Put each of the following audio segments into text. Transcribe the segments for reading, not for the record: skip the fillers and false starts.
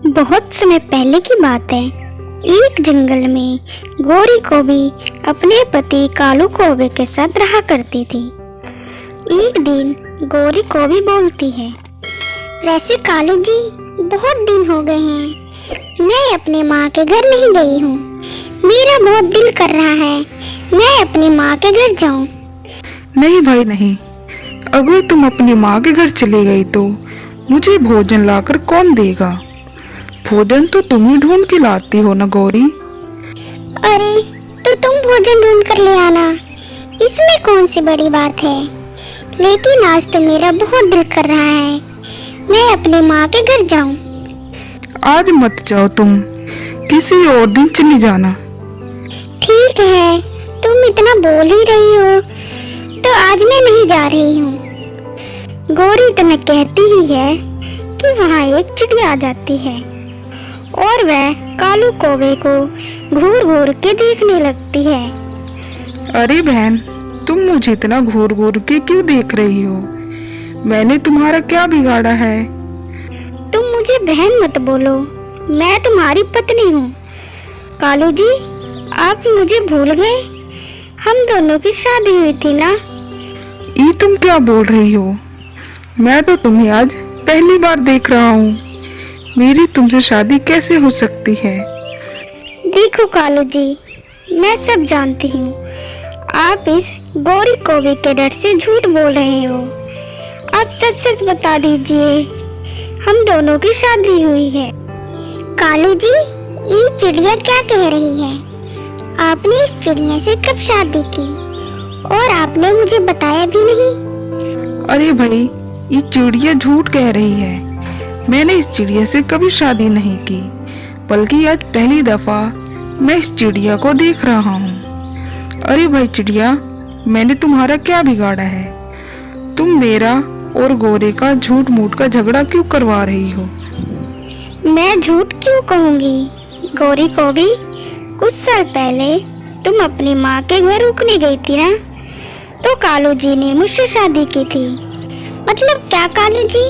बहुत समय पहले की बात है। एक जंगल में गौरी कौवी अपने पति कालू कौवे के साथ रहा करती थी। एक दिन गौरी कौवी बोलती है, वैसे कालू जी, बहुत दिन हो गए हैं, मैं अपने माँ के घर नहीं गई हूँ। मेरा बहुत दिल कर रहा है मैं अपनी माँ के घर जाऊँ। नहीं भाई नहीं, अगर तुम अपनी माँ के घर चली गई तो मुझे भोजन लाकर कौन देगा? भोजन तो तुम ही ढूंढ के लाती हो ना गौरी। अरे तो तुम भोजन ढूंढ कर ले आना, इसमें कौन सी बड़ी बात है। लेकिन आज तो मेरा बहुत दिल कर रहा है मैं अपनी माँ के घर जाऊँ। आज मत जाओ, तुम किसी और दिन चली जाना। ठीक है, तुम इतना बोल ही रही हो तो आज मैं नहीं जा रही हूँ। गौरी तो न कहती ही है कि वहाँ एक चिड़िया आ जाती है और वह कालू कौवे को घूर घूर के देखने लगती है। अरे बहन, तुम मुझे इतना घूर घूर के क्यों देख रही हो? मैंने तुम्हारा क्या बिगाड़ा है? तुम मुझे बहन मत बोलो, मैं तुम्हारी पत्नी हूँ। कालू जी, आप मुझे भूल गए? हम दोनों की शादी हुई थी ना। ये तुम क्या बोल रही हो? मैं तो तुम्हें आज पहली बार देख रहा हूँ। मेरी तुमसे शादी कैसे हो सकती है? देखो कालू जी, मैं सब जानती हूँ। आप इस गौरी कौवे के डर से झूठ बोल रहे हो। आप सच सच बता दीजिए, हम दोनों की शादी हुई है। कालू जी, ये चिड़िया क्या कह रही है? आपने इस चिड़िया से कब शादी की और आपने मुझे बताया भी नहीं। अरे भाई, ये चिड़िया झूठ कह रही है। मैंने इस चिड़िया से कभी शादी नहीं की, बल्कि आज पहली दफा मैं इस चिड़िया को देख रहा हूँ। अरे भाई चिड़िया, मैंने तुम्हारा क्या बिगाड़ा है? तुम मेरा और गोरे का झूठ मूठ का झगड़ा क्यों करवा रही हो? मैं झूठ क्यों कहूँगी? गौरी कौवी, कुछ साल पहले तुम अपनी माँ के घर रुकने गई थी ना, तो कालू जी ने मुझसे शादी की थी। मतलब क्या कालू जी,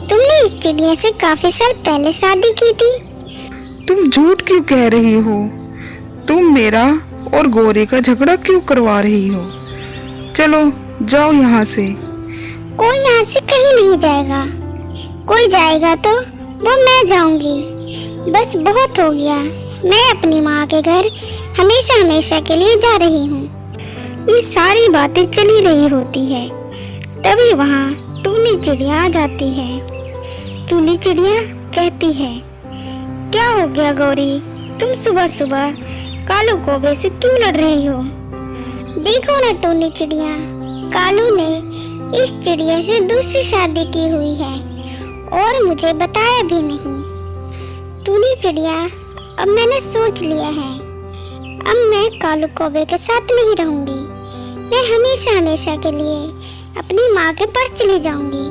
तुमने इस चिड़िया से काफी साल पहले शादी की थी? तुम झूठ क्यों कह रही हो? तुम मेरा और गोरे का झगड़ा क्यों करवा रही हो? चलो जाओ यहाँ से। कोई यहाँ से कहीं नहीं जाएगा। कोई जाएगा तो वो मैं जाऊंगी। बस बहुत हो गया, मैं अपनी माँ के घर हमेशा हमेशा के लिए जा रही हूँ। ये सारी बातें चली रही होती है, तभी वहाँ टूनी चिड़िया आ जाती है। टूनी चिड़िया कहती है, क्या हो गया गौरी, तुम सुबह सुबह कालू कौवे से क्यों लड़ रही हो? देखो ना टूनी चिड़िया, कालू ने इस चिड़िया से दूसरी शादी की हुई है और मुझे बताया भी नहीं। टूनी चिड़िया, अब मैंने सोच लिया है, अब मैं कालू कौवे के साथ नहीं रहूंगी। मैं हमेशा हमेशा के लिए अपनी माँ के पास चली जाऊंगी।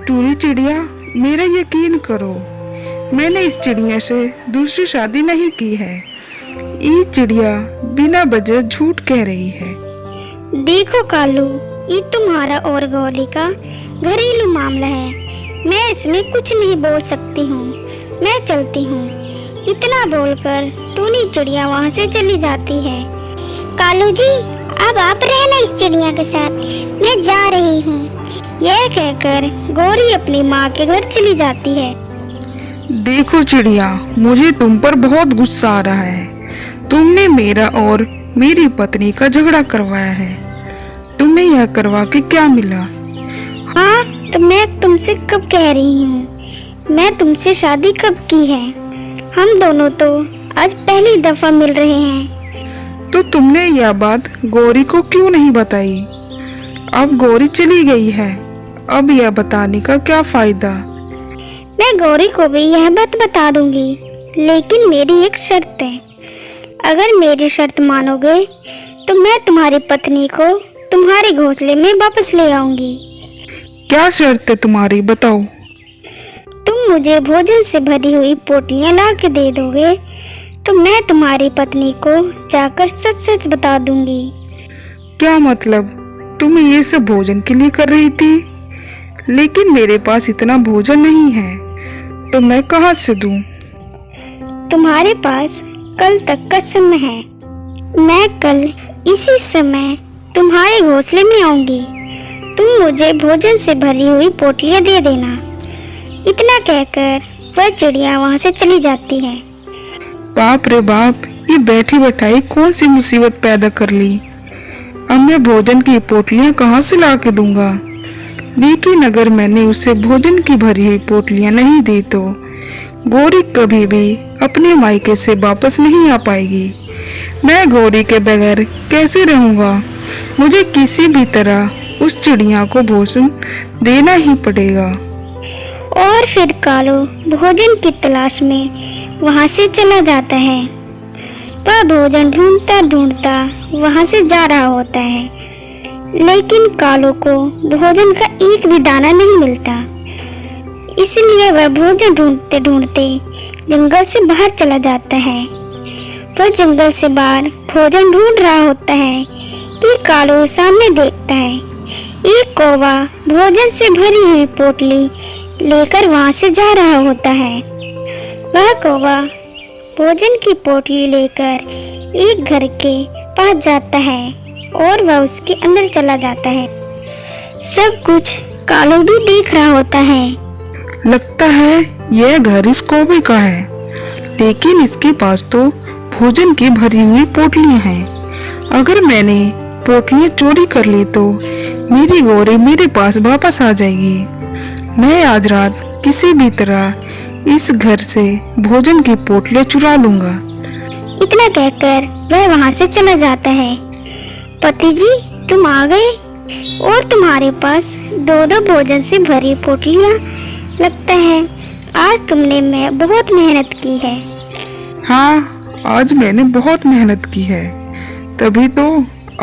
टूनी चिड़िया, मेरा यकीन करो, मैंने इस चिड़िया से दूसरी शादी नहीं की है। ये चिड़िया बिना वजह झूठ कह रही है। देखो कालू, ये तुम्हारा और गौरी का घरेलू मामला है, मैं इसमें कुछ नहीं बोल सकती हूँ। मैं चलती हूँ। इतना बोलकर टूनी चिड़िया वहाँ से चली जाती है। कालू जी, अब आप रहना इस चिड़िया के साथ, मैं जा रही हूँ। यह कहकर गौरी अपनी माँ के घर चली जाती है। देखो चिड़िया, मुझे तुम पर बहुत गुस्सा आ रहा है। तुमने मेरा और मेरी पत्नी का झगड़ा करवाया है। तुम्हें यह करवा के क्या मिला? हाँ, तो मैं तुमसे कब कह रही हूँ, मैं तुमसे शादी कब की है? हम दोनों तो आज पहली दफा मिल रहे हैं। तो तुमने यह बात गौरी को क्यों नहीं बताई? अब गौरी चली गई है, अब यह बताने का क्या फायदा? मैं गौरी को भी यह बात बता दूंगी, लेकिन मेरी एक शर्त है। अगर मेरी शर्त मानोगे तो मैं तुम्हारी पत्नी को तुम्हारे घोंसले में वापस ले आऊंगी। क्या शर्त है तुम्हारी, बताओ। तुम मुझे भोजन से भरी हुई पोटलियां ला के दे दोगे तो मैं तुम्हारी पत्नी को जाकर सच सच बता दूंगी। क्या मतलब? तुम ये सब भोजन के लिए कर रही थी? लेकिन मेरे पास इतना भोजन नहीं है। तो मैं कहाँ से दूं? तुम्हारे पास कल तक का समय है। मैं कल इसी समय तुम्हारे घोंसले में आऊंगी। तुम मुझे भोजन से भरी हुई पोटलियां दे देना। इतना कहकर वह चिड़िया वहां से चली जाती है। बाप रे बाप, ये बैठी बैठाई कौन सी मुसीबत पैदा कर ली। अब मैं भोजन की पोटलियां कहाँ से ला के दूंगा। लेकिन अगर मैंने उसे भोजन की भरी हुई पोटलियां नहीं दी तो गौरी कभी भी अपने मायके से वापस नहीं आ पाएगी। मैं गौरी के बगैर कैसे रहूंगा। मुझे किसी भी तरह उस चिड़िया को भोजन देना ही पड़ेगा। और फिर कालू भोजन की तलाश में वहां से चला जाता है। वह भोजन ढूंढता ढूंढता वहां से जा रहा होता है, लेकिन कालू को भोजन का एक भी दाना नहीं मिलता। इसलिए वह भोजन ढूंढते ढूंढते जंगल से बाहर चला जाता है। वह जंगल से बाहर भोजन ढूंढ रहा होता है कि कालू सामने देखता है। एक कौवा भोजन से भरी हुई पोटली लेकर वहां से जा रहा होता है। वह कौवा भोजन की पोटली लेकर एक घर के पास जाता है और वह उसके अंदर चला जाता है। सब कुछ कालू भी देख रहा होता है। लगता है यह घर इस कौवे का है, लेकिन इसके पास तो भोजन की भरी हुई पोटलियां हैं। अगर मैंने पोटलियां चोरी कर ली तो मेरी गौरी मेरे पास वापस आ जाएगी। मैं आज रात किसी भी तरह इस घर से भोजन की पोटलियां चुरा लूंगा। इतना कहकर वह वहां से चला जाता है। पति जी, तुम आ गए और तुम्हारे पास दो दो भोजन से भरी पोटलियां। लगता है आज तुमने बहुत मेहनत की है। हाँ, आज मैंने बहुत मेहनत की है, तभी तो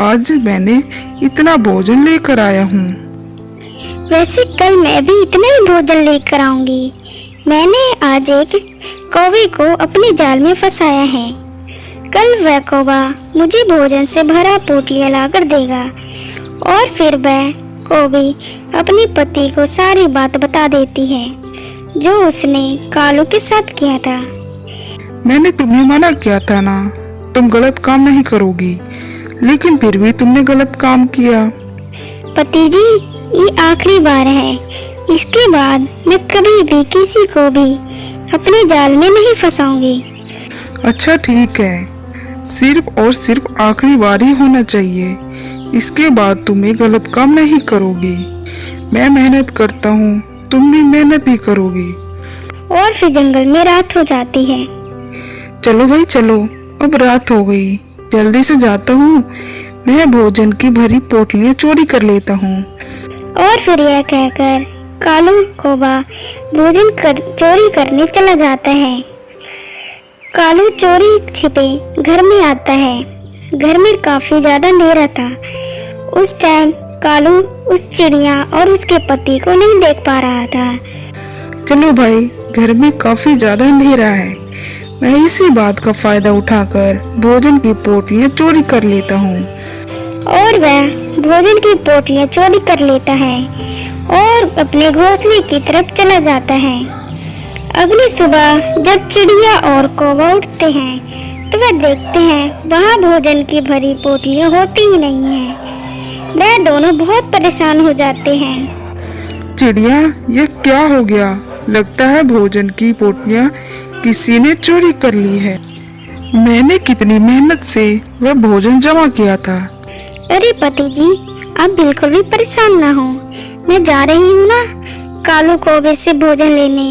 आज मैंने इतना भोजन लेकर आया हूँ। वैसे कल मैं भी इतना ही भोजन लेकर आऊंगी। मैंने आज एक कौवे को अपने जाल में फंसाया है। कल वह कौवा मुझे भोजन से भरा पोटलियां लाकर देगा और फिर वह कौवी अपने पति को सारी बात बता देती है जो उसने कालू के साथ किया था। मैंने तुम्हें मना किया था ना, तुम गलत काम नहीं करोगी, लेकिन फिर भी तुमने गलत काम किया। पति जी, ये आखिरी बार है। इसके बाद मैं कभी भी किसी को भी अपने जाल में नहीं फंसाऊंगी। अच्छा ठीक है, सिर्फ और सिर्फ आखिरी बार ही होना चाहिए। इसके बाद तुम ये गलत काम नहीं करोगी। मैं मेहनत करता हूँ, तुम भी मेहनत ही करोगी। और फिर जंगल में रात हो जाती है। चलो भाई चलो, अब रात हो गई, जल्दी से जाता हूँ। मैं भोजन की भरी पोटलियां चोरी कर लेता हूँ। और फिर यह कहकर कालू कौवा भोजन चोरी करने चला जाता है। कालू चोरी छिपे घर में आता है। घर में काफी ज्यादा अंधेरा था। उस टाइम कालू उस चिड़िया और उसके पति को नहीं देख पा रहा था। चलो भाई, घर में काफी ज्यादा अंधेरा है, मैं इसी बात का फायदा उठाकर भोजन की पोटलियां चोरी कर लेता हूँ। और वह भोजन की पोटलियां चोरी कर लेता है और अपने घोंसले की तरफ चला जाता है। अगली सुबह जब चिड़िया और कौवा उठते हैं तो वह देखते हैं वहाँ भोजन की भरी पोटलियां होती ही नहीं है। वह दोनों बहुत परेशान हो जाते हैं। चिड़िया, ये क्या हो गया? लगता है भोजन की पोटलियां किसी ने चोरी कर ली है। मैंने कितनी मेहनत से वह भोजन जमा किया था। अरे पति जी, आप बिल्कुल भी परेशान ना हो। मैं जा रही हूँ ना कालू कौवे से भोजन लेने।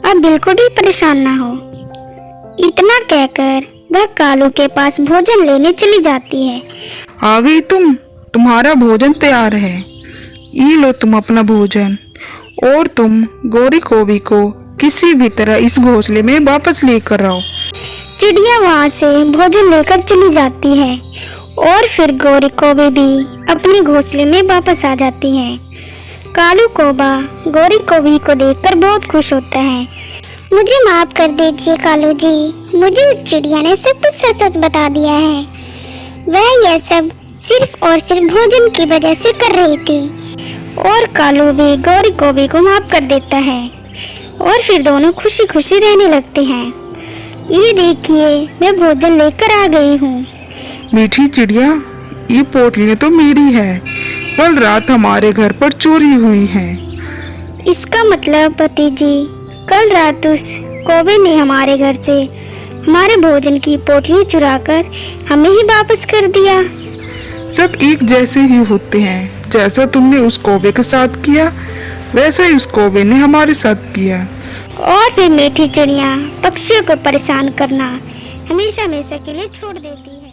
आप बिल्कुल भी परेशान ना हो। इतना कहकर वह कालू के पास भोजन लेने चली जाती है। आ गई तुम, तुम्हारा भोजन तैयार है। ये लो तुम अपना भोजन, और तुम गौरी कौवी को किसी भी तरह इस घोंसले में वापस लेकर आओ। चिड़िया वहाँ से भोजन लेकर चली जाती है और फिर गौरी कौवी भी अपने घोंसले में वापस आ जाती है। कालू कौवा गौरी कौवी को देखकर बहुत खुश होता है। मुझे माफ कर दीजिए कालू जी, मुझे उस चिड़िया ने सब कुछ सच सच बता दिया है। वह यह सब सिर्फ और सिर्फ भोजन की वजह से कर रही थी। और कालू भी गौरी कौवी को माफ कर देता है। और फिर दोनों खुशी खुशी रहने लगते हैं। ये देखिए, मैं भोजन लेकर आ गई हूँ। मीठी चिड़िया, ये पोटलियाँ तो मेरी है, कल रात हमारे घर पर चोरी हुई है। इसका मतलब पति जी, कल रात उस कौवे ने हमारे घर से हमारे भोजन की पोटली चुराकर हमें ही वापस कर दिया। सब एक जैसे ही होते हैं, जैसा तुमने उस कौवे के साथ किया वैसा ही उस कौवे ने हमारे साथ किया। और फिर मीठी चिड़िया पक्षियों को परेशान करना हमेशा हमेशा के लिए छोड़ देती है।